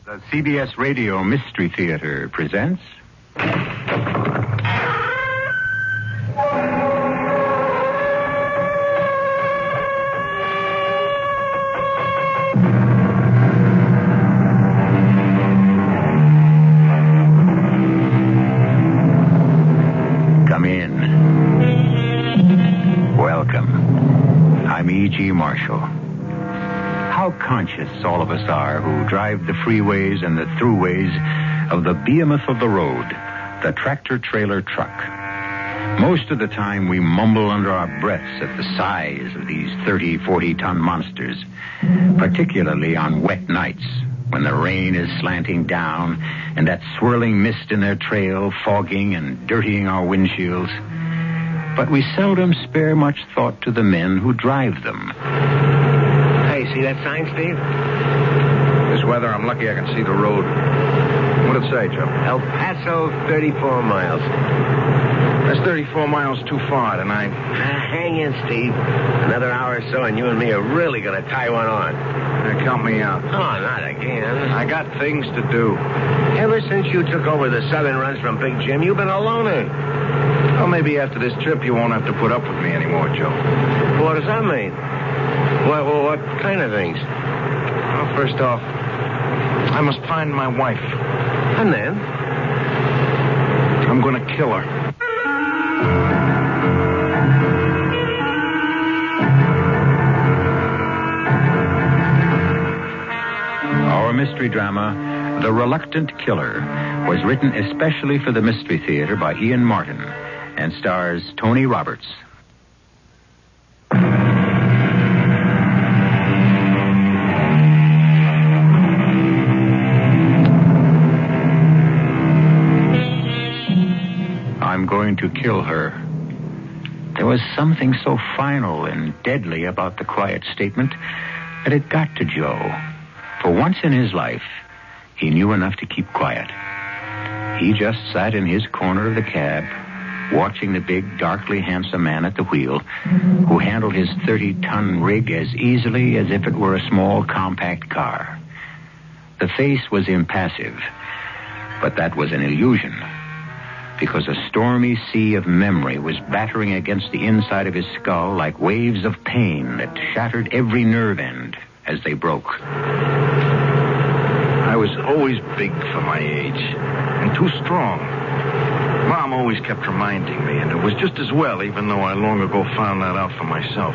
The CBS Radio Mystery Theater presents... Come in. Welcome. I'm E.G. Marshall. How conscious all of us are who drive the freeways and the throughways of the behemoth of the road, the tractor-trailer truck. Most of the time we mumble under our breaths at the size of these 30, 40-ton monsters, particularly on wet nights when the rain is slanting down and that swirling mist in their trail fogging and dirtying our windshields. But we seldom spare much thought to the men who drive them. See that sign, Steve? This weather, I'm lucky I can see the road. What'd it say, Joe? El Paso, 34 miles. That's 34 miles too far tonight. Hang in, Steve. Another hour or so, and you and me are really going to tie one on. Count me out. Oh, not again. I got things to do. Ever since you took over the southern runs from Big Jim, you've been a loner. Well, maybe after this trip, you won't have to put up with me anymore, Joe. What does that mean? What kind of things? Well, first off, I must find my wife. And then? I'm going to kill her. Our mystery drama, The Reluctant Killer, was written especially for the Mystery Theater by Ian Martin and stars Tony Roberts. I'm going to kill her. There was something so final and deadly about the quiet statement that it got to Joe. For once in his life, he knew enough to keep quiet. He just sat in his corner of the cab, watching the big, darkly handsome man at the wheel, who handled his 30-ton rig as easily as if it were a small, compact car. The face was impassive, but that was an illusion, because a stormy sea of memory was battering against the inside of his skull like waves of pain that shattered every nerve end as they broke. I was always big for my age, and too strong. Mom always kept reminding me, and it was just as well, even though I long ago found that out for myself.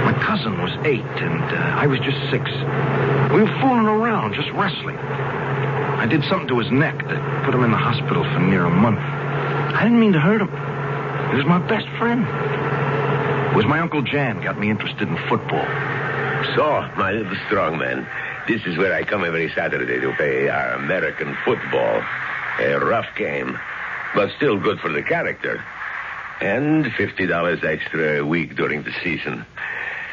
My cousin was 8, and I was just 6. We were fooling around, just wrestling. I did something to his neck that put him in the hospital for near a month. I didn't mean to hurt him. He was my best friend. It was my Uncle Jan got me interested in football. So, my little strong man, this is where I come every Saturday to play our American football. A rough game, but still good for the character. And $50 extra a week during the season.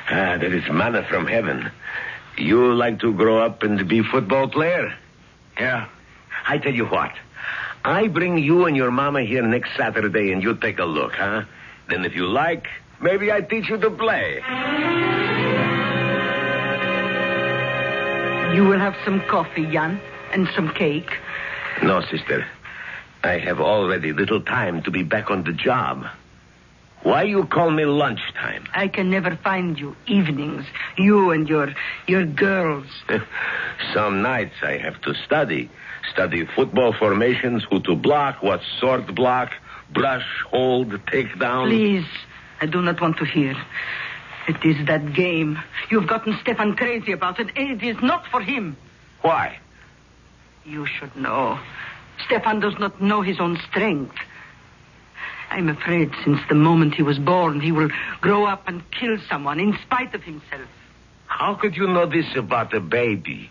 That is manna from heaven. You like to grow up and be football player? Yeah. I tell you what. I bring you and your mama here next Saturday and you take a look, huh? Then if you like, maybe I teach you to play. You will have some coffee, Jan, and some cake. No, sister. I have already little time to be back on the job. Why you call me lunchtime? I can never find you evenings. You and your girls. Some nights I have to study. Study football formations, who to block, what sort block, brush, hold, take down. Please, I do not want to hear. It is that game. You've gotten Stefan crazy about it. It is not for him. Why? You should know. Stefan does not know his own strength. I'm afraid since the moment he was born, he will grow up and kill someone in spite of himself. How could you know this about a baby?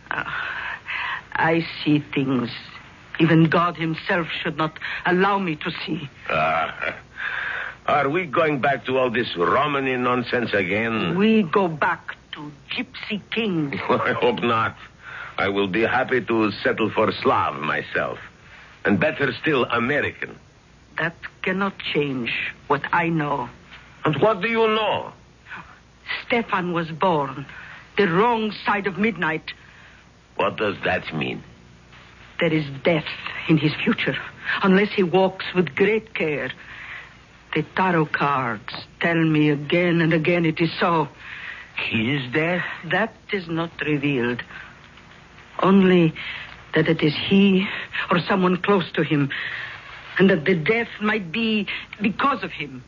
I see things even God himself should not allow me to see. Are we going back to all this Romany nonsense again? We go back to Gypsy Kings. I hope not. I will be happy to settle for Slav myself. And better still, American. That cannot change what I know. And what do you know? Stefan was born the wrong side of midnight. What does that mean? There is death in his future, unless he walks with great care. The tarot cards tell me again and again it is so. His death? That is not revealed. Only that it is he or someone close to him, and that the death might be because of him.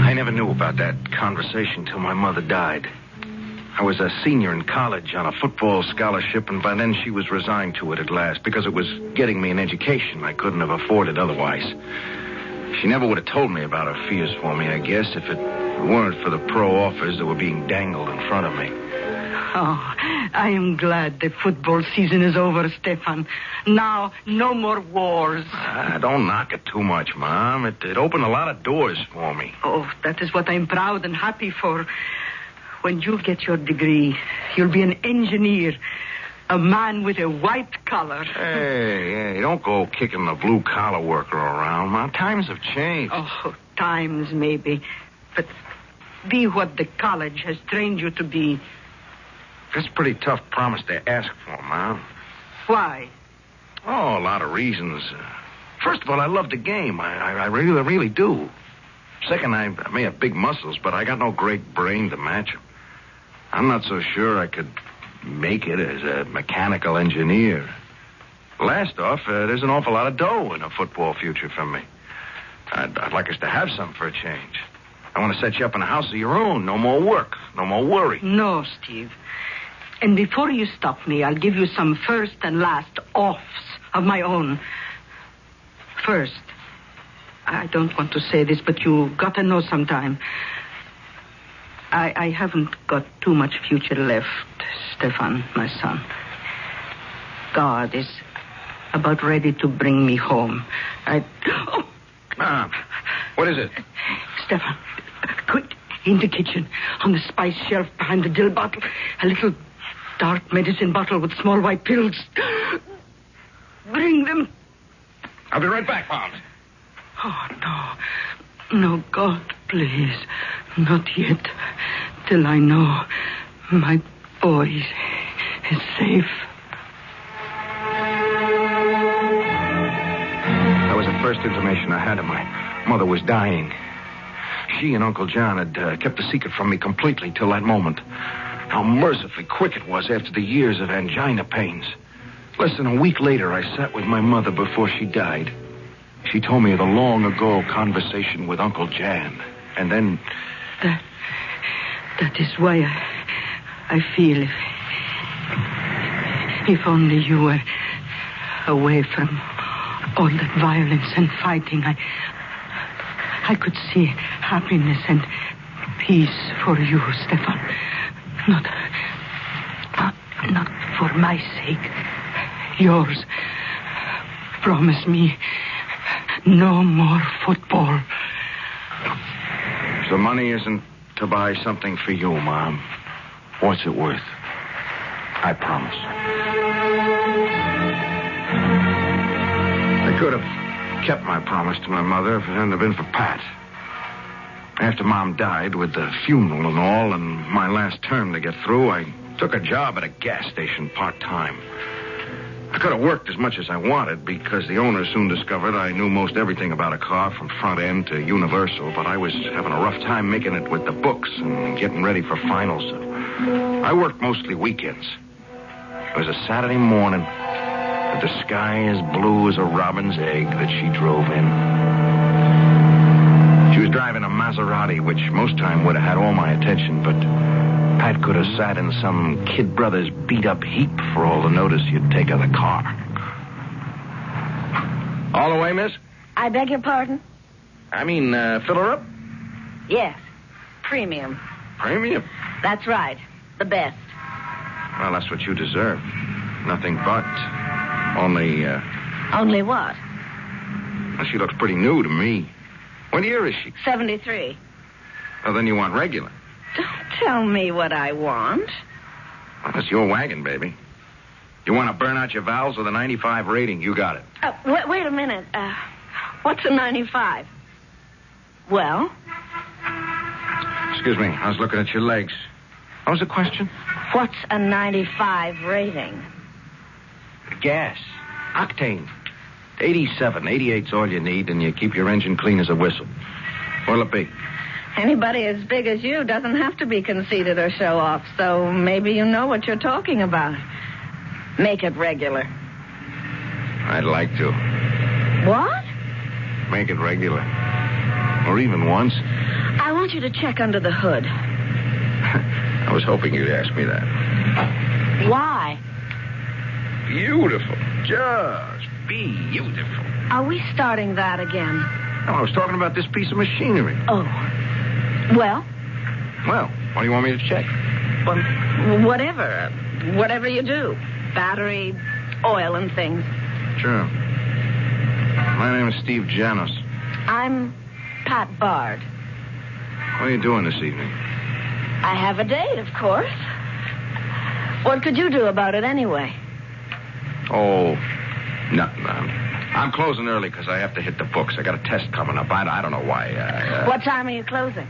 I never knew about that conversation till my mother died. I was a senior in college on a football scholarship, and by then she was resigned to it at last because it was getting me an education I couldn't have afforded otherwise. She never would have told me about her fears for me, I guess, if it weren't for the pro offers that were being dangled in front of me. Oh, I am glad the football season is over, Stefan. Now, no more wars. Don't knock it too much, Mom. It opened a lot of doors for me. Oh, that is what I'm proud and happy for. When you get your degree, you'll be an engineer, a man with a white collar. Hey, don't go kicking the blue-collar worker around, Mom. Times have changed. Oh, times maybe. But be what the college has trained you to be. That's a pretty tough promise to ask for, Mom. Why? Oh, a lot of reasons. First of all, I love the game. I really do. Second, I may have big muscles, but I got no great brain to match them. I'm not so sure I could make it as a mechanical engineer. Last off, there's an awful lot of dough in a football future for me. I'd like us to have some for a change. I want to set you up in a house of your own. No more work. No more worry. No, Steve. And before you stop me, I'll give you some first and last offs of my own. First, I don't want to say this, but you got to know sometime. I haven't got too much future left, Stefan, my son. God is about ready to bring me home. Mom, what is it? Stefan, quick, in the kitchen, on the spice shelf behind the dill bottle, a little dark medicine bottle with small white pills. Bring them. I'll be right back, Mom. Oh, no. No, God, please. Not yet. Till I know my boy is safe. That was the first information I had of my mother was dying. She and Uncle John had kept the secret from me completely till that moment. How mercifully quick it was after the years of angina pains. Less than a week later, I sat with my mother before she died. She told me of the long-ago conversation with Uncle Jan. And then... That is why I feel if only you were away from all that violence and fighting, I could see happiness and peace for you, Stefan. Not for my sake. Yours. Promise me no more football. The money isn't to buy something for you, Mom. What's it worth? I promise. I could have kept my promise to my mother if it hadn't been for Pat. After Mom died, with the funeral and all, and my last term to get through, I took a job at a gas station part-time. I could have worked as much as I wanted because the owner soon discovered I knew most everything about a car from front end to universal, but I was having a rough time making it with the books and getting ready for finals. So I worked mostly weekends. It was a Saturday morning with the sky as blue as a robin's egg that she drove in. She was driving a Maserati, which most time would have had all my attention, but Pat could have sat in some kid brother's beat-up heap for all the notice you'd take of the car. All the way, miss? I beg your pardon? I mean, fill her up? Yes. Premium. Premium? That's right. The best. Well, that's what you deserve. Nothing but. Only, Only what? Well, she looks pretty new to me. What year is she? 73. Well, then you want regular. Don't tell me what I want. Well, that's your wagon, baby. You want to burn out your valves with a 95 rating, you got it. Wait a minute. What's a 95? Well? Excuse me, I was looking at your legs. What was the question? What's a 95 rating? Gas. Octane. 87. 88's all you need, and you keep your engine clean as a whistle. What'll it be? Anybody as big as you doesn't have to be conceited or show off, so maybe you know what you're talking about. Make it regular. I'd like to. What? Make it regular. Or even once. I want you to check under the hood. I was hoping you'd ask me that. Why? Beautiful. Just beautiful. Are we starting that again? No, I was talking about this piece of machinery. Oh. Well? Well, what do you want me to check? Well, whatever. Whatever you do. Battery, oil, and things. Sure. My name is Steve Janos. I'm Pat Bard. What are you doing this evening? I have a date, of course. What could you do about it anyway? Oh, nothing. I'm closing early because I have to hit the books. I got a test coming up. I don't know why. What time are you closing?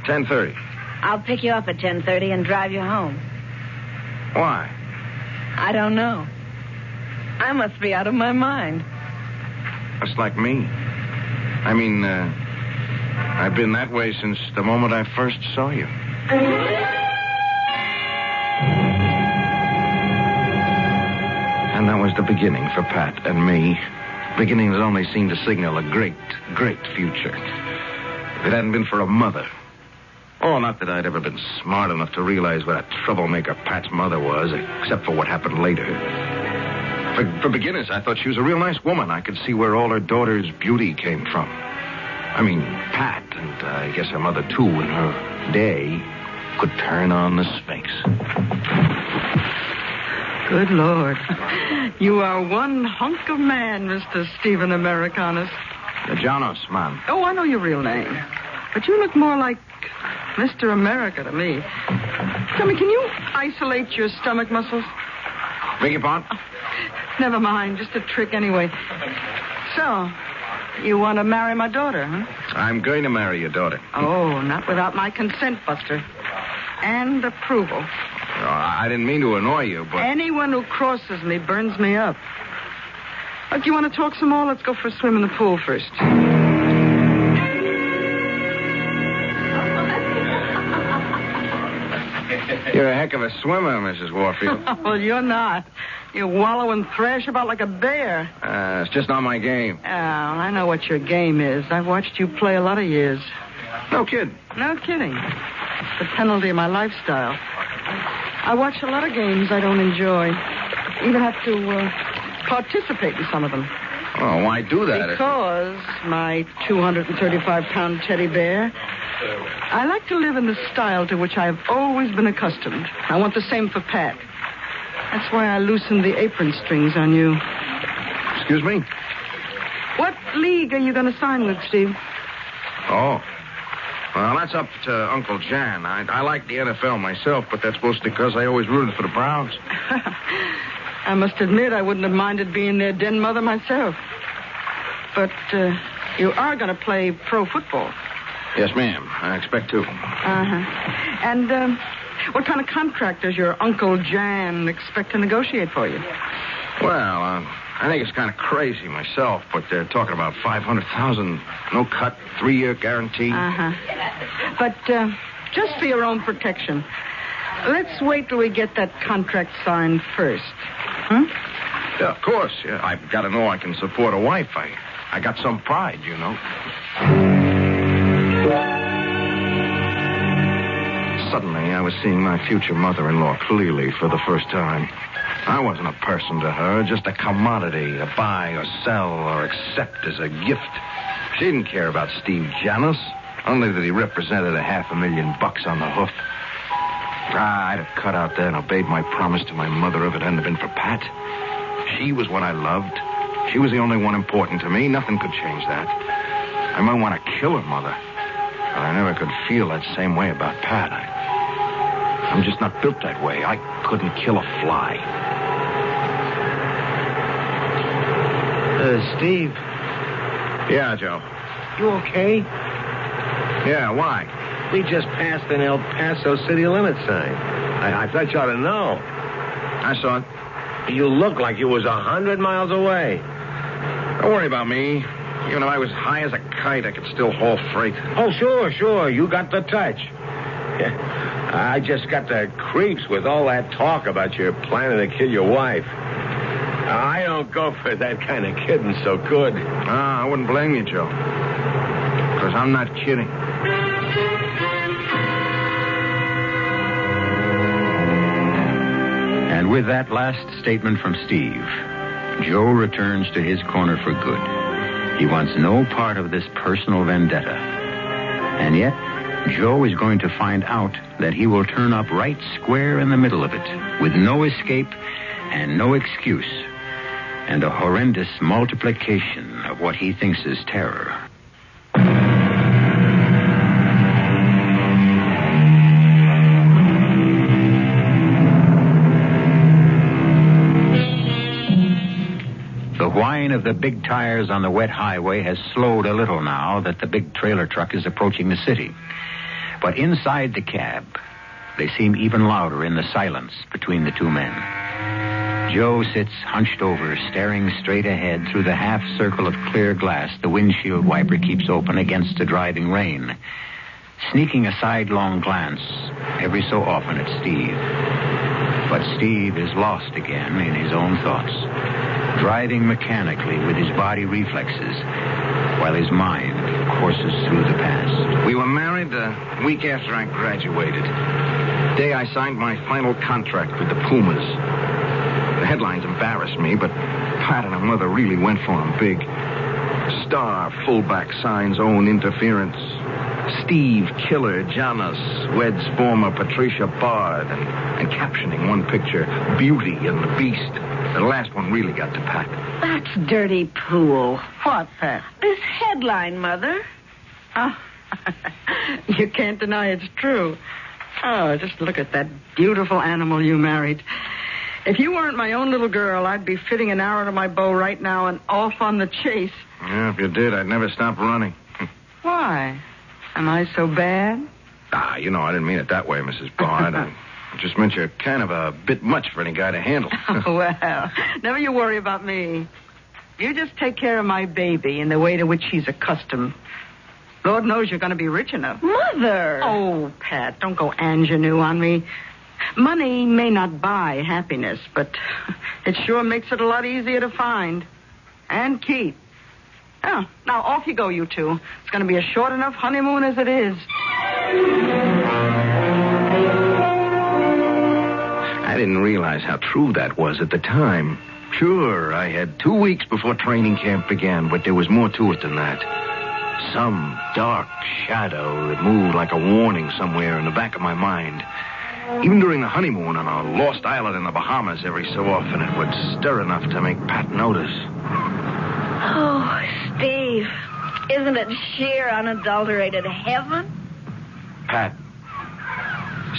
10:30. I'll pick you up at 10:30 and drive you home. Why? I don't know. I must be out of my mind. Just like me. I mean, I've been that way since the moment I first saw you. And that was the beginning for Pat and me. Beginning that only seemed to signal a great, great future. If it hadn't been for a mother. Oh, not that I'd ever been smart enough to realize what a troublemaker Pat's mother was, except for what happened later. For beginners, I thought she was a real nice woman. I could see where all her daughter's beauty came from. I mean, Pat, and I guess her mother, too, in her day, could turn on the Sphinx. Good Lord. You are one hunk of man, Mr. Stephen Americanus. Janos, ma'am. Oh, I know your real name. But you look more like Mr. America to me. Tell me, can you isolate your stomach muscles? Beg your pardon? Never mind, just a trick anyway. So, you want to marry my daughter, huh? I'm going to marry your daughter. Oh, not without my consent, Buster. And approval. Oh, I didn't mean to annoy you, but... Anyone who crosses me burns me up. Look, you want to talk some more? Let's go for a swim in the pool first. You're a heck of a swimmer, Mrs. Warfield. Well, you're not. You wallow and thrash about like a bear. It's just not my game. Oh, I know what your game is. I've watched you play a lot of years. No kidding. No kidding. It's the penalty of my lifestyle. I watch a lot of games I don't enjoy. Even have to participate in some of them. Oh, why do that? Because my 235-pound teddy bear, I like to live in the style to which I have always been accustomed. I want the same for Pat. That's why I loosened the apron strings on you. Excuse me? What league are you going to sign with, Steve? Oh. Well, that's up to Uncle Jan. I like the NFL myself, but that's mostly because I always rooted for the Browns. I must admit I wouldn't have minded being their den mother myself. But you are going to play pro football. Yes, ma'am. I expect to. Uh-huh. And what kind of contract does your Uncle Jan expect to negotiate for you? Well, I think it's kind of crazy myself, but they're talking about $500,000, no cut, 3-year guarantee. Uh-huh. But just for your own protection, let's wait till we get that contract signed first. Huh? Yeah, of course. Yeah, I've got to know I can support a wife. I got some pride, you know. Suddenly, I was seeing my future mother-in-law clearly for the first time. I wasn't a person to her, just a commodity to buy or sell or accept as a gift. She didn't care about Steve Janos, only that he represented $500,000 on the hoof. I'd have cut out there and obeyed my promise to my mother if it hadn't been for Pat. She was what I loved. She was the only one important to me. Nothing could change that. I might want to kill her mother, but I never could feel that same way about Pat. I'm just not built that way. I couldn't kill a fly. Steve. Yeah, Joe. You okay? Yeah, why? We just passed an El Paso city limit sign. I thought you ought to know. I saw it. You look like you was 100 miles away. Don't worry about me. Even if I was high as a kite, I could still haul freight. Oh, sure. You got the touch. I just got the creeps with all that talk about your planning to kill your wife. I don't go for that kind of kidding so good. I wouldn't blame you, Joe. Because I'm not kidding. And with that last statement from Steve, Joe returns to his corner for good. He wants no part of this personal vendetta. And yet, Joe is going to find out that he will turn up right square in the middle of it, with no escape and no excuse, and a horrendous multiplication of what he thinks is terror. The whine of the big tires on the wet highway has slowed a little now that the big trailer truck is approaching the city. But inside the cab, they seem even louder in the silence between the two men. Joe sits hunched over, staring straight ahead through the half circle of clear glass the windshield wiper keeps open against the driving rain, sneaking a sidelong glance every so often at Steve. But Steve is lost again in his own thoughts, driving mechanically with his body reflexes while his mind courses through the past. We were married a week after I graduated. The day I signed my final contract with the Pumas. The headlines embarrassed me, but Pat and her mother really went for him big. Star fullback signs own interference. Steve Killer Janis weds former Patricia Bard, and captioning one picture, Beauty and the Beast. The last one really got to Pat. That's dirty pool. What, Pat? This headline, Mother. Oh, you can't deny it's true. Oh, just look at that beautiful animal you married. If you weren't my own little girl, I'd be fitting an arrow to my bow right now and off on the chase. Yeah, if you did, I'd never stop running. Why? Am I so bad? I didn't mean it that way, Mrs. Bard. I just meant you're kind of a bit much for any guy to handle. Oh, well, never you worry about me. You just take care of my baby in the way to which she's accustomed. Lord knows you're going to be rich enough. Mother! Oh, Pat, don't go ingenue on me. Money may not buy happiness, but it sure makes it a lot easier to find and keep. Oh, now off you go, you two. It's going to be a short enough honeymoon as it is. I didn't realize how true that was at the time. Sure, I had 2 weeks before training camp began, but there was more to it than that. Some dark shadow that moved like a warning somewhere in the back of my mind. Even during the honeymoon on a lost island in the Bahamas, every so often it would stir enough to make Pat notice. Oh, Steve, isn't it sheer unadulterated heaven? Pat,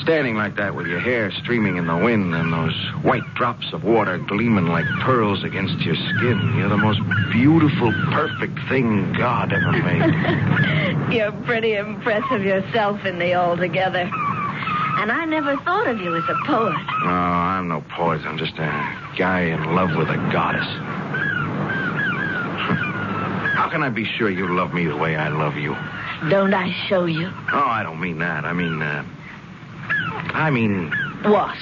standing like that with your hair streaming in the wind and those white drops of water gleaming like pearls against your skin, you're the most beautiful, perfect thing God ever made. You're pretty impressive yourself in the altogether. And I never thought of you as a poet. No, I'm no poet. I'm just a guy in love with a goddess. How can I be sure you love me the way I love you? Don't I show you? Oh, I don't mean that. I mean... What?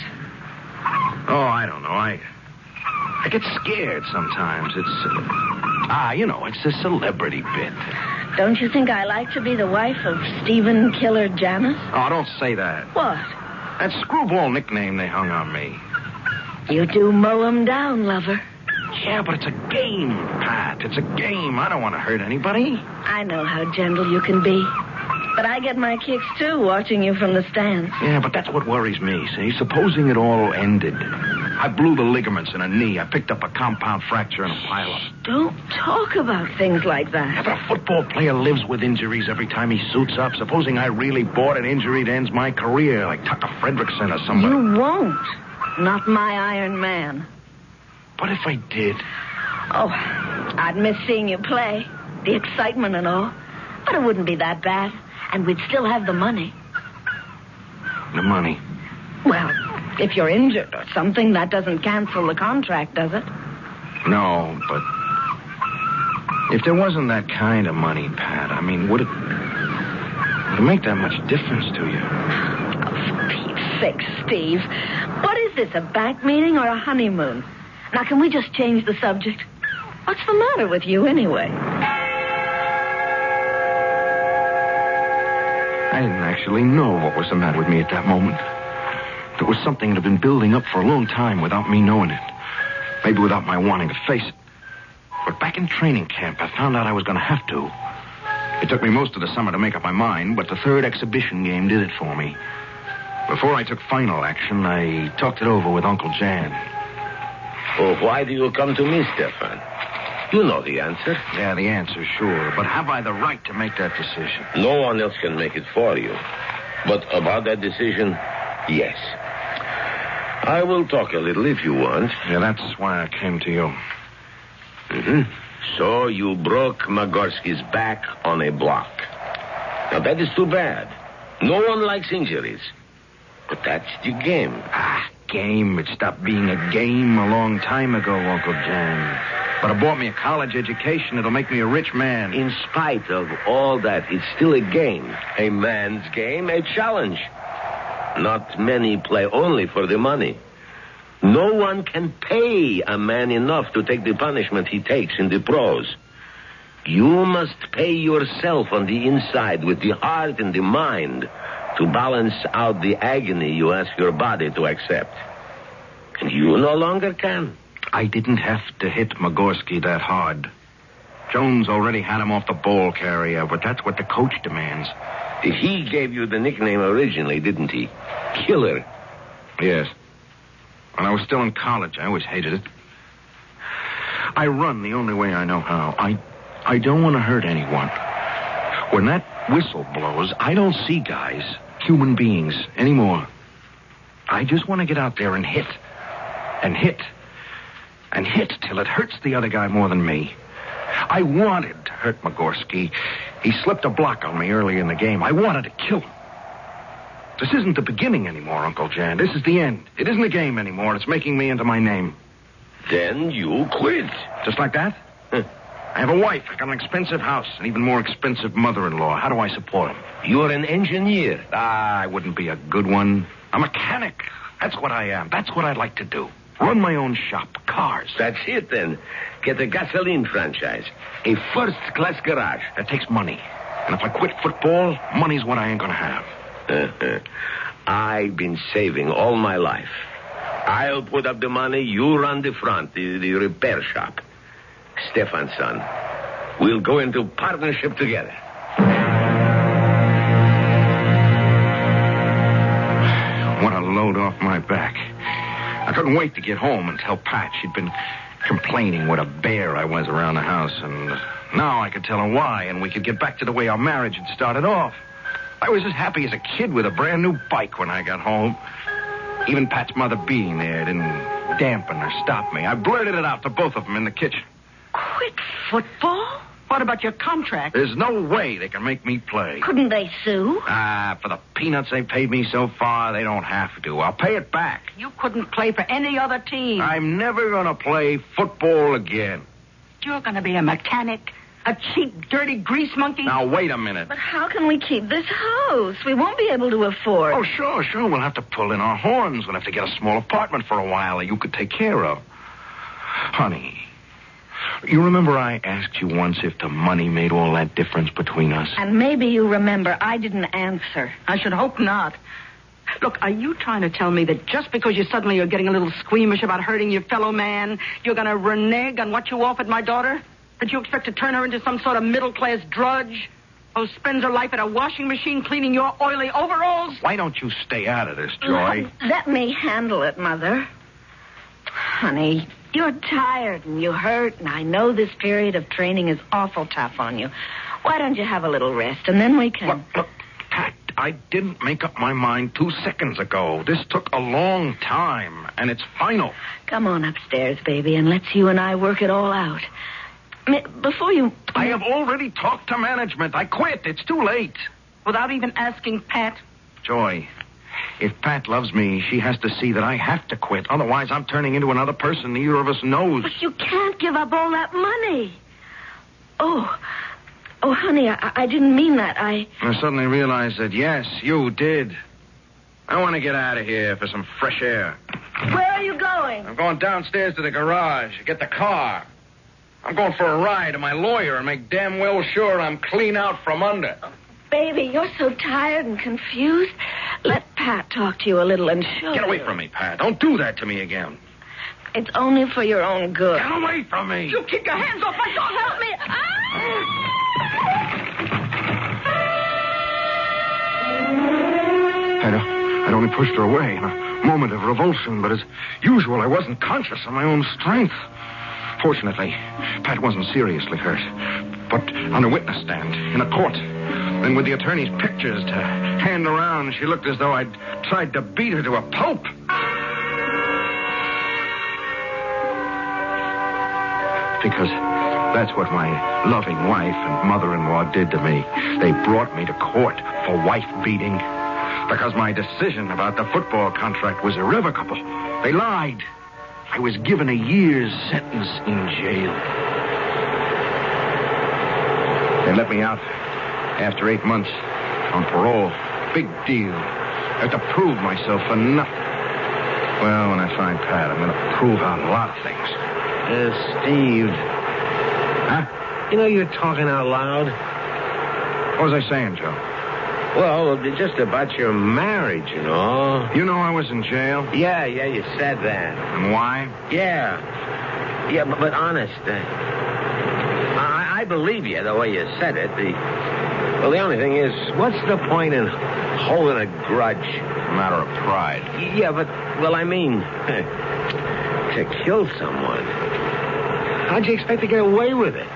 Oh, I don't know. I get scared sometimes. It's... it's a celebrity bit. Don't you think I like to be the wife of Stephen Killer Janis? Oh, don't say that. What? That screwball nickname they hung on me. You do mow 'em down, lover. Yeah, but it's a game, Pat. It's a game. I don't want to hurt anybody. I know how gentle you can be. But I get my kicks, too, watching you from the stands. Yeah, but that's what worries me, see? Supposing it all ended. I blew the ligaments in a knee. I picked up a compound fracture in a pileup. Don't talk about things like that. Yeah, but a football player lives with injuries every time he suits up. Supposing I really bought an injury that ends my career, like Tucker Fredrickson or somebody. You won't. Not my Iron Man. But if I did? Oh, I'd miss seeing you play. The excitement and all. But it wouldn't be that bad. And we'd still have the money. the money. Well, if you're injured or something, that doesn't cancel the contract, does it? No, but if there wasn't that kind of money, Pat, I mean, would it make that much difference to you? Oh, for Pete's sake, Steve. What is this, a back meeting or a honeymoon? Now, can we just change the subject? What's the matter with you, anyway? I didn't actually know what was the matter with me at that moment. There was something that had been building up for a long time without me knowing it. Maybe without my wanting to face it. But back in training camp, I found out I was going to have to. It took me most of the summer to make up my mind, but the third exhibition game did it for me. Before I took final action, I talked it over with Uncle Jan. Oh, why do you come to me, Stefan? You know the answer. Yeah, the answer, sure. But have I the right to make that decision? No one else can make it for you. But about that decision, yes. I will talk a little if you want. Yeah, that's why I came to you. Mm-hmm. So you broke Magorsky's back on a block. Now, that is too bad. No one likes injuries. But that's the game. Game. It stopped being a game a long time ago, Uncle Jan. But it bought me a college education. It'll make me a rich man. In spite of all that, it's still a game. A man's game, a challenge. Not many play only for the money. No one can pay a man enough to take the punishment he takes in the pros. You must pay yourself on the inside with the heart and the mind to balance out the agony you ask your body to accept. And you no longer can. I didn't have to hit Magorsky that hard. Jones already had him off the ball carrier, but that's what the coach demands. He gave you the nickname originally, didn't he? Killer. Yes. When I was still in college, I always hated it. I run the only way I know how. I don't want to hurt anyone. When that whistle blows, I don't see guys, human beings, anymore. I just want to get out there and hit. And hit. And hit till it hurts the other guy more than me. I wanted to hurt Magorsky. He slipped a block on me early in the game. I wanted to kill him. This isn't the beginning anymore, Uncle Jan. This is the end. It isn't a game anymore. It's making me into my name. Then you quit. Just like that? I have a wife. I got an expensive house, an even more expensive mother-in-law. How do I support him? You're an engineer. I wouldn't be a good one. A mechanic. That's what I am. That's what I'd like to do. Run my own shop. Cars. That's it, then. Get a gasoline franchise. A first-class garage. That takes money. And if I quit football, money's what I ain't gonna have. I've been saving all my life. I'll put up the money. You run the front, the repair shop. Stefan, son, we'll go into partnership together. What a load off my back. I couldn't wait to get home and tell Pat. She'd been complaining what a bear I was around the house, and now I could tell her why, and we could get back to the way our marriage had started off. I was as happy as a kid with a brand new bike when I got home. Even Pat's mother being there didn't dampen or stop me. I blurted it out to both of them in the kitchen. Quit football? What about your contract? There's no way they can make me play. Couldn't they sue? For the peanuts they paid me so far, they don't have to. I'll pay it back. You couldn't play for any other team. I'm never going to play football again. You're going to be a mechanic. A cheap, dirty grease monkey? Now, wait a minute. But how can we keep this house? We won't be able to afford. Oh, sure. We'll have to pull in our horns. We'll have to get a small apartment for a while that you could take care of. Honey, you remember I asked you once if the money made all that difference between us? And maybe you remember I didn't answer. I should hope not. Look, are you trying to tell me that just because you suddenly are getting a little squeamish about hurting your fellow man, you're going to renege on what you offered my daughter? That you expect to turn her into some sort of middle-class drudge who spends her life at a washing machine cleaning your oily overalls? Why don't you stay out of this, Joy? Let me handle it, Mother. Honey, you're tired and you hurt, and I know this period of training is awful tough on you. Why don't you have a little rest, and then we can... Look, Pat, I didn't make up my mind 2 seconds ago. This took a long time, and it's final. Come on upstairs, baby, and let's you and I work it all out. Before you... I have already talked to management. I quit. It's too late. Without even asking Pat? Joy, If Pat loves me, she has to see that I have to quit. Otherwise, I'm turning into another person neither of us knows. But you can't give up all that money. Oh, honey, I didn't mean that. I suddenly realized that, yes, you did. I want to get out of here for some fresh air. Where are you going? I'm going downstairs to the garage to get the car. I'm going for a ride to my lawyer and make damn well sure I'm clean out from under. Baby, you're so tired and confused. Let Pat talk to you a little and show you. Get away from me, Pat. Don't do that to me again. It's only for your own good. Get away from me. You keep your hands off my daughter. Help me. I'd only pushed her away in a moment of revulsion, but as usual, I wasn't conscious of my own strength. Fortunately, Pat wasn't seriously hurt, but on a witness stand in a court. Then with the attorney's pictures to hand around, she looked as though I'd tried to beat her to a pulp. Because that's what my loving wife and mother-in-law did to me. They brought me to court for wife beating. Because my decision about the football contract was irrevocable. They lied. I was given a year's sentence in jail. They let me out after 8 months on parole. Big deal. I have to prove myself for nothing. Well, when I find Pat, I'm going to prove out a lot of things. Steve. Huh? You know, you're talking out loud. What was I saying, Joe? Well, just about your marriage, you know. You know I was in jail? Yeah, you said that. And why? Yeah, but honest, I believe you the way you said it. The only thing is, what's the point in holding a grudge? It's a matter of pride. Yeah, but, I mean, to kill someone. How'd you expect to get away with it?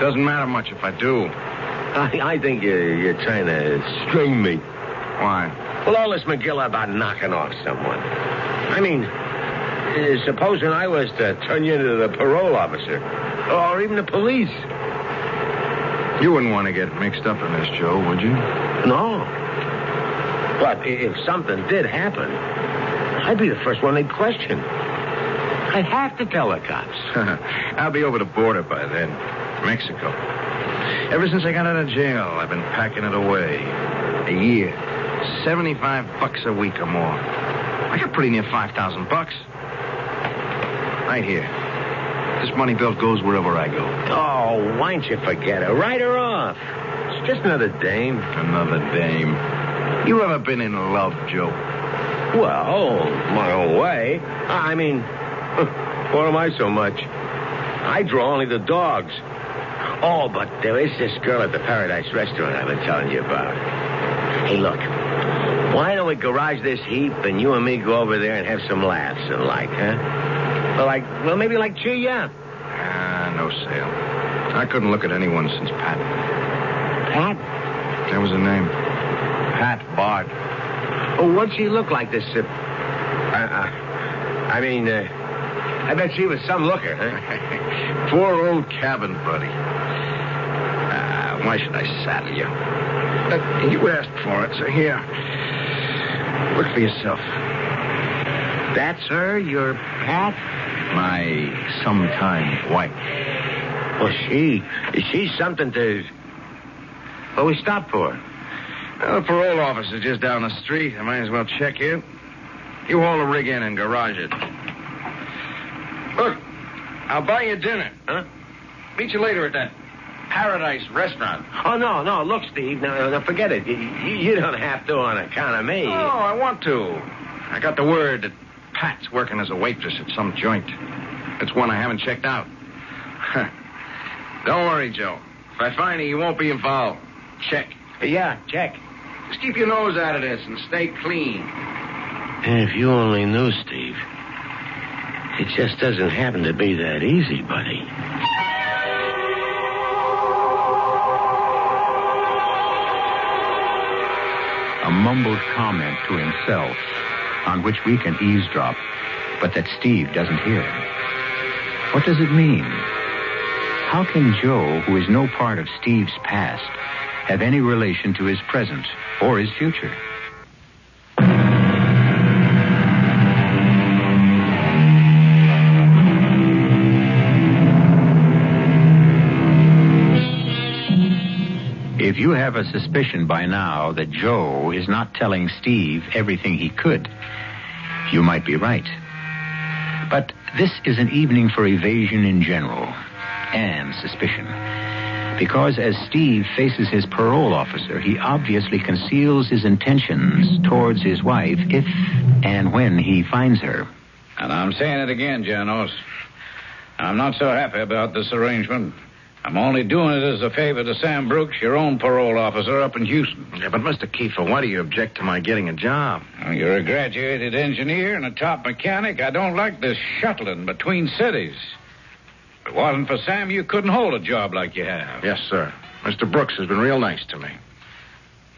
Doesn't matter much if I do. I think you're trying to string me. Why? Well, all this McGill about knocking off someone. I mean, supposing I was to turn you into the parole officer, or even the police. You wouldn't want to get mixed up in this, Joe, would you? No. But if something did happen, I'd be the first one they'd question. I'd have to tell the cops. I'll be over the border by then. Mexico. Ever since I got out of jail, I've been packing it away. A year. $75 a week or more. I got pretty near $5,000. Right here. This money belt goes wherever I go. Oh, why don't you forget it? Write her off. It's just another dame. Another dame. You ever been in love, Joe? Well, my own way. I mean, what am I so much? I draw only the dogs. Oh, but there is this girl at the Paradise Restaurant I've been telling you about. Hey, look. Why don't we garage this heap and you and me go over there and have some laughs and huh? Maybe cheer you up. No sale. I couldn't look at anyone since Pat. Pat? That was her name. Pat Bard. Oh, what'd she look like, this... I bet she was some looker, huh? Poor old cabin buddy. Why should I saddle you? You asked for it, so here. Look for yourself. That's her, your Pat? My sometime wife. Well, she's something to... What we stopped for? Well, the parole office is just down the street. I might as well check in. You haul the rig in and garage it. Look, I'll buy you dinner. Huh? Meet you later at that Paradise Restaurant. Oh, no, look, Steve. No, forget it. You don't have to on account of me. Oh, I want to. I got the word that Pat's working as a waitress at some joint. It's one I haven't checked out. Don't worry, Joe. If I find you won't be involved. Check. Yeah, check. Just keep your nose out of this and stay clean. If you only knew, Steve. It just doesn't happen to be that easy, buddy. A mumbled comment to himself on which we can eavesdrop, but that Steve doesn't hear. What does it mean? How can Joe, who is no part of Steve's past, have any relation to his present or his future? If you have a suspicion by now that Joe is not telling Steve everything he could, you might be right. But this is an evening for evasion in general, and suspicion. Because as Steve faces his parole officer, he obviously conceals his intentions towards his wife if and when he finds her. And I'm saying it again, Janos. I'm not so happy about this arrangement. I'm only doing it as a favor to Sam Brooks, your own parole officer up in Houston. Yeah, but Mr. Kiefer, why do you object to my getting a job? Well, you're a graduated engineer and a top mechanic. I don't like this shuttling between cities. If it wasn't for Sam, you couldn't hold a job like you have. Yes, sir. Mr. Brooks has been real nice to me.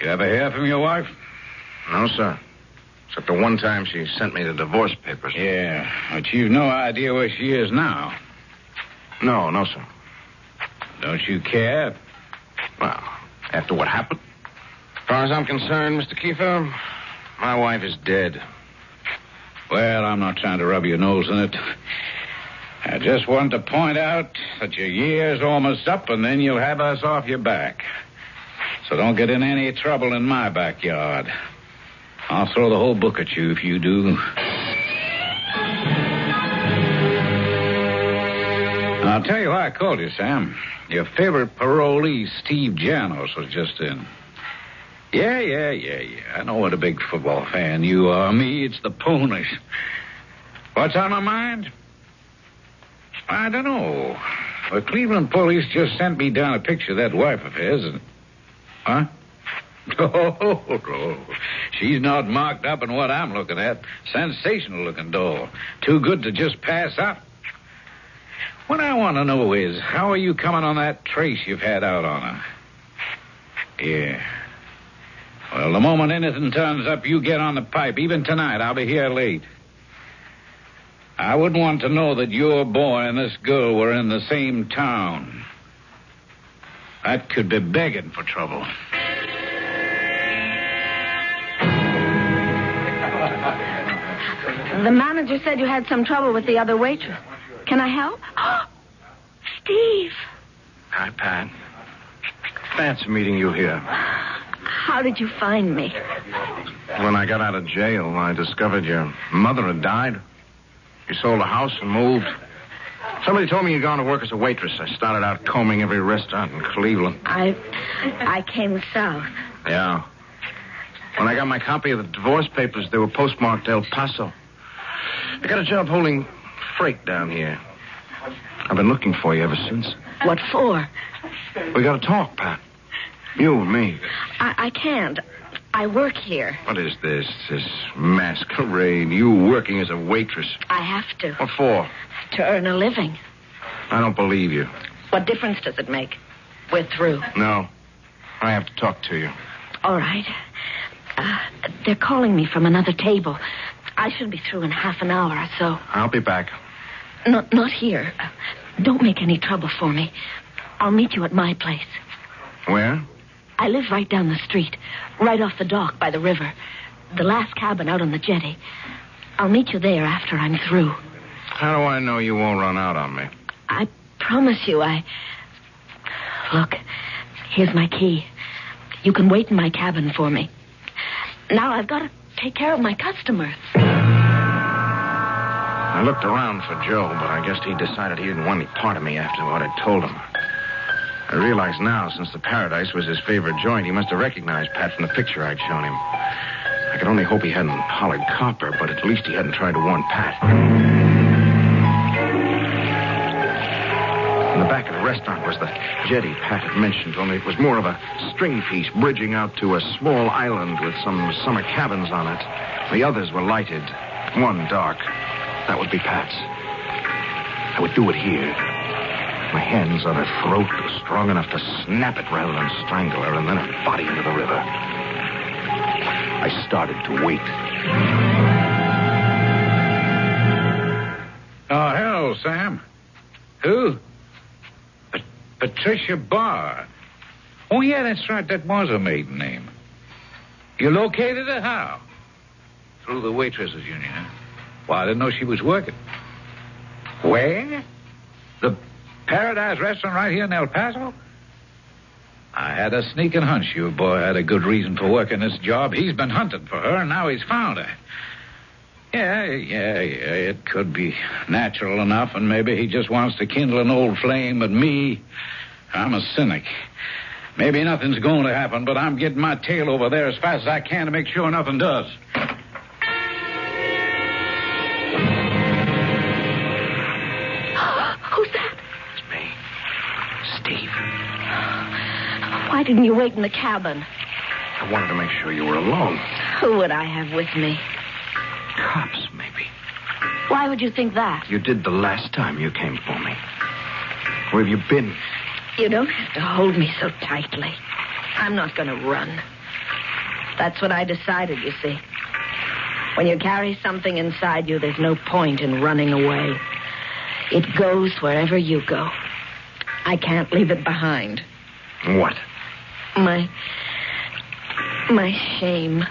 You ever hear from your wife? No, sir. Except the one time she sent me the divorce papers. Yeah, but you've no idea where she is now. No, sir. Don't you care? Well, after what happened? As far as I'm concerned, Mr. Kiefer, my wife is dead. Well, I'm not trying to rub your nose in it. I just wanted to point out that your year's almost up, and then you'll have us off your back. So don't get in any trouble in my backyard. I'll throw the whole book at you if you do. And I'll tell you why I called you, Sam. Your favorite parolee, Steve Janos, was just in. Yeah. I know what a big football fan you are. Me, it's the ponies. What's on my mind? I don't know. The Cleveland police just sent me down a picture of that wife of his. And... Huh? Oh, she's not marked up in what I'm looking at. Sensational-looking doll. Too good to just pass up. What I want to know is, how are you coming on that trace you've had out on her? Yeah. Well, the moment anything turns up, you get on the pipe. Even tonight, I'll be here late. I wouldn't want to know that your boy and this girl were in the same town. That could be begging for trouble. The manager said you had some trouble with the other waitress. Can I help? Oh, Steve. Hi, Pat. Fancy meeting you here. How did you find me? When I got out of jail, I discovered your mother had died. You sold a house and moved. Somebody told me you'd gone to work as a waitress. I started out combing every restaurant in Cleveland. I came south. Yeah. When I got my copy of the divorce papers, they were postmarked El Paso. I got a job holding freight down here. I've been looking for you ever since. What for? We got to talk, Pat. You and me. I can't. I work here. What is this masquerade? You working as a waitress? I have to. What for? To earn a living. I don't believe you. What difference does it make? We're through. No. I have to talk to you. All right. They're calling me from another table. I should be through in half an hour or so. I'll be back. Not here. Don't make any trouble for me. I'll meet you at my place. Where? I live right down the street, right off the dock by the river. The last cabin out on the jetty. I'll meet you there after I'm through. How do I know you won't run out on me? I promise you Look, here's my key. You can wait in my cabin for me. Now I've got to take care of my customers. I looked around for Joe, but I guess he decided he didn't want any part of me after what I told him. I realize now, since the Paradise was his favorite joint, he must have recognized Pat from the picture I'd shown him. I could only hope he hadn't hollered copper, but at least he hadn't tried to warn Pat. In the back of the restaurant was the jetty Pat had mentioned, only it was more of a string piece bridging out to a small island with some summer cabins on it. The others were lighted, one dark. That would be Pat's. I would do it here. My hands on her throat, strong enough to snap it rather than strangle her, and then her body into the river. I started to wait. Oh, hello, Sam. Who? Patricia Barr. Oh, yeah, that's right. That was a maiden name. You located her how? Through the waitresses union, huh? Well, I didn't know she was working. Where? The Paradise Restaurant right here in El Paso? I had a sneaking hunch your boy had a good reason for working this job. He's been hunting for her, and now he's found her. Yeah, it could be natural enough, and maybe he just wants to kindle an old flame, but me, I'm a cynic. Maybe nothing's going to happen, but I'm getting my tail over there as fast as I can to make sure nothing does. Who's that? It's me. Steve. Why didn't you wait in the cabin? I wanted to make sure you were alone. Who would I have with me? Cops, maybe. Why would you think that? You did the last time you came for me. Where have you been? You don't have to hold me so tightly. I'm not going to run. That's what I decided, you see. When you carry something inside you, there's no point in running away. It goes wherever you go. I can't leave it behind. What? My shame.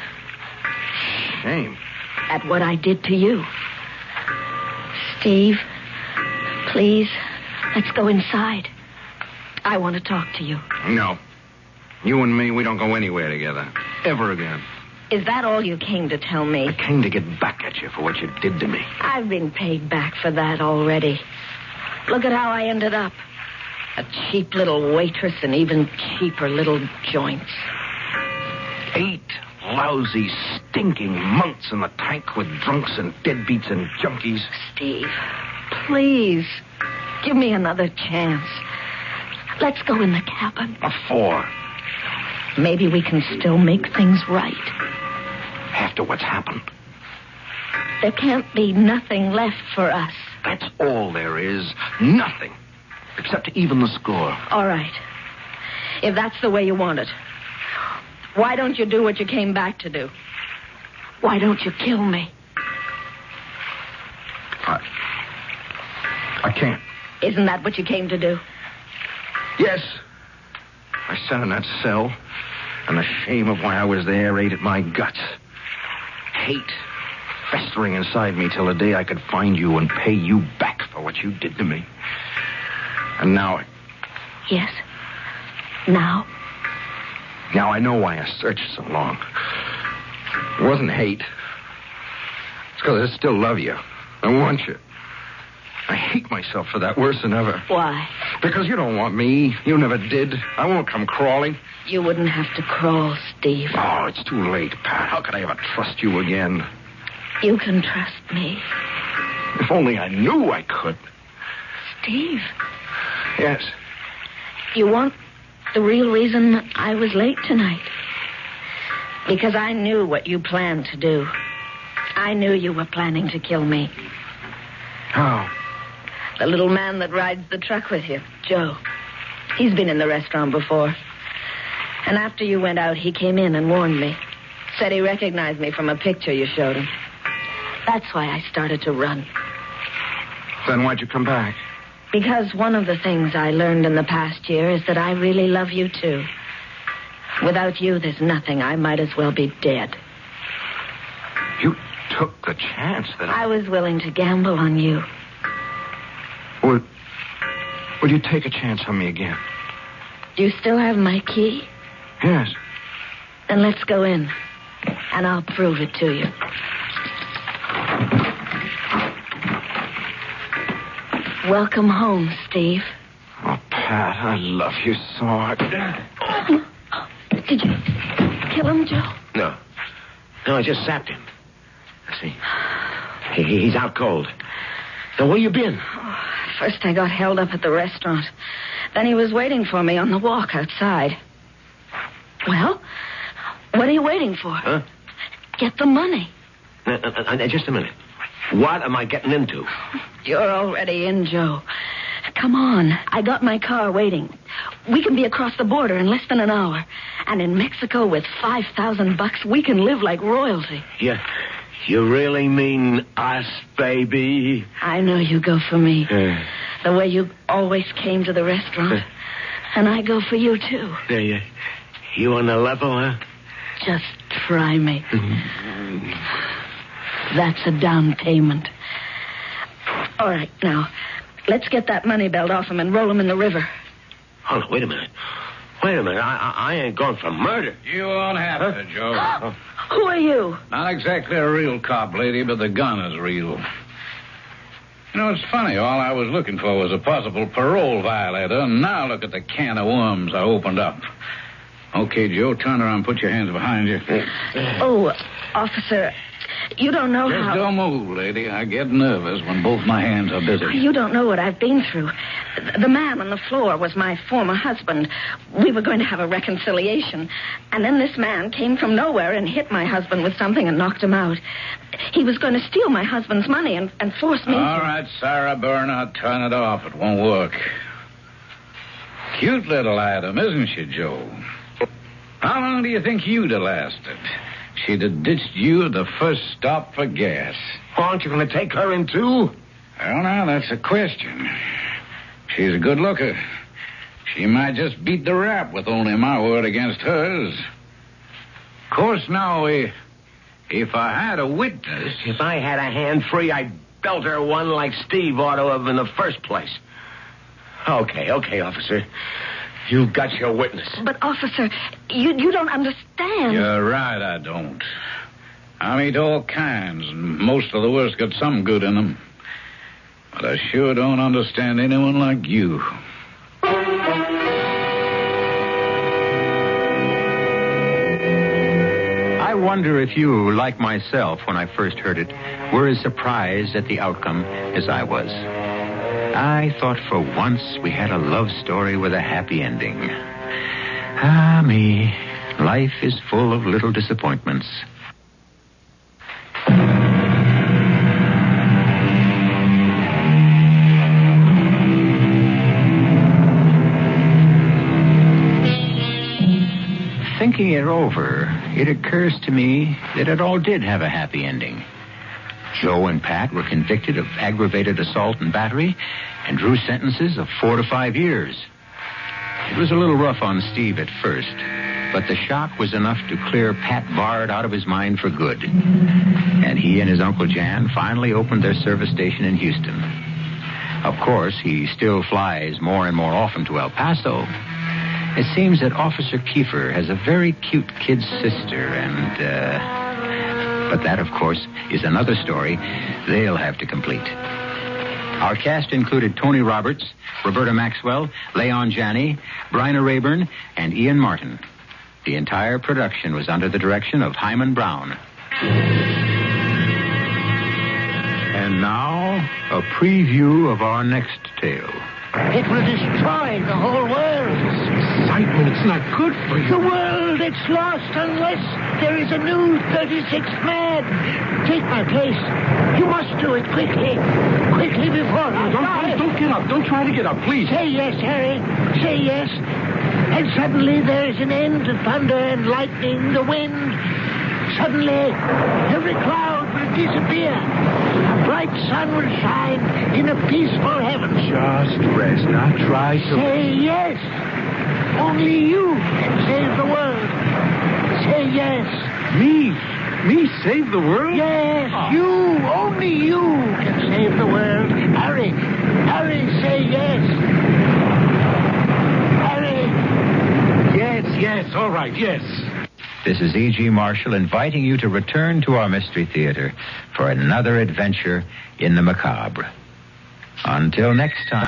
Shame? At what I did to you. Steve, please, let's go inside. I want to talk to you. No. You and me, we don't go anywhere together. Ever again. Is that all you came to tell me? I came to get back at you for what you did to me. I've been paid back for that already. Look at how I ended up. A cheap little waitress and even cheaper little joints. 8 lousy, stinking months in the tank with drunks and deadbeats and junkies. Steve, please, give me another chance. Let's go in the cabin. What for? Maybe we can still make things right. After what's happened. There can't be nothing left for us. That's all there is. Nothing. Except to even the score. All right. If that's the way you want it, why don't you do what you came back to do? Why don't you kill me? I can't. Isn't that what you came to do? Yes. I sat in that cell, and the shame of why I was there ate at my guts. Hate festering inside me till the day I could find you and pay you back for what you did to me. And now... Yes. Now? Now I know why I searched so long. It wasn't hate. It's because I still love you. I want you. I hate myself for that worse than ever. Why? Because you don't want me. You never did. I won't come crawling. You wouldn't have to crawl, Steve. Oh, it's too late, Pat. How could I ever trust you again? You can trust me. If only I knew I could. Steve. Yes. You want the real reason I was late tonight? Because I knew what you planned to do. I knew you were planning to kill me. How? The little man that rides the truck with you, Joe. He's been in the restaurant before. And after you went out, he came in and warned me. Said he recognized me from a picture you showed him. That's why I started to run. Then why'd you come back? Because one of the things I learned in the past year is that I really love you, too. Without you, there's nothing. I might as well be dead. You took the chance that I was willing to gamble on you. Will you take a chance on me again? Do you still have my key? Yes. Then let's go in, and I'll prove it to you. Welcome home, Steve. Oh, Pat, I love you so. Did you kill him, Joe? No, I just sapped him. See, he's out cold. So where you been? First I got held up at the restaurant. Then he was waiting for me on the walk outside. Well, what are you waiting for? Huh? Get the money. Just a minute. What am I getting into? You're already in, Joe. Come on. I got my car waiting. We can be across the border in less than an hour. And in Mexico with $5,000, we can live like royalty. Yeah. You really mean us, baby? I know you go for me. The way you always came to the restaurant. And I go for you, too. You on the level, huh? Just try me. That's a down payment. All right, now, let's get that money belt off him and roll him in the river. Hold on, wait a minute. Wait a minute. I ain't going for murder. You won't have to, Joe. Who are you? Not exactly a real cop, lady, but the gun is real. You know, it's funny. All I was looking for was a possible parole violator, and now look at the can of worms I opened up. Okay, Joe, turn around and put your hands behind you. Oh, officer, you don't know Just don't move, lady. I get nervous when both my hands are busy. You don't know what I've been through. The man on the floor was my former husband. We were going to have a reconciliation. And then this man came from nowhere and hit my husband with something and knocked him out. He was going to steal my husband's money and force me All right, Sarah Bernhardt, turn it off. It won't work. Cute little item, isn't she, Joe? How long do you think you'd have lasted? She'd have ditched you at the first stop for gas. Aren't you going to take her in, too? Well, now, that's a question. She's a good looker. She might just beat the rap with only my word against hers. Of course, now, if I had a witness... If I had a hand free, I'd belt her one like Steve ought to have in the first place. Okay, officer. You got your witness. But, officer, you don't understand. You're right, I don't. I meet all kinds, and most of the worst got some good in them. But I sure don't understand anyone like you. I wonder if you, like myself when I first heard it, were as surprised at the outcome as I was. I thought for once we had a love story with a happy ending. Ah, me. Life is full of little disappointments. Thinking it over, it occurs to me that it all did have a happy ending. Joe and Pat were convicted of aggravated assault and battery and drew sentences of 4 to 5 years. It was a little rough on Steve at first, but the shock was enough to clear Pat Bard out of his mind for good. And he and his Uncle Jan finally opened their service station in Houston. Of course, he still flies more and more often to El Paso. It seems that Officer Kiefer has a very cute kid sister, and, but that, of course, is another story they'll have to complete. Our cast included Tony Roberts, Roberta Maxwell, Leon Janney, Bryna Rayburn, and Ian Martin. The entire production was under the direction of Himan Brown. And now, a preview of our next tale. It will destroy the whole world. Excitement, it's not good for you. The world, it's lost unless there is a new 36th man. Take my place. You must do it quickly. Quickly before I die. Don't get up. Don't try to get up, please. Say yes, Harry. Say yes. And suddenly there is an end to thunder and lightning, the wind. Suddenly, every cloud will disappear. A bright sun will shine in a peaceful heaven. Just rest. Now try to... Say yes. Only you can save the world. Say yes. Me? Me save the world? Yes, you. Only you can save the world. Harry. Harry, say yes. Harry. Yes, all right, yes. This is E.G. Marshall inviting you to return to our Mystery Theater for another adventure in the macabre. Until next time.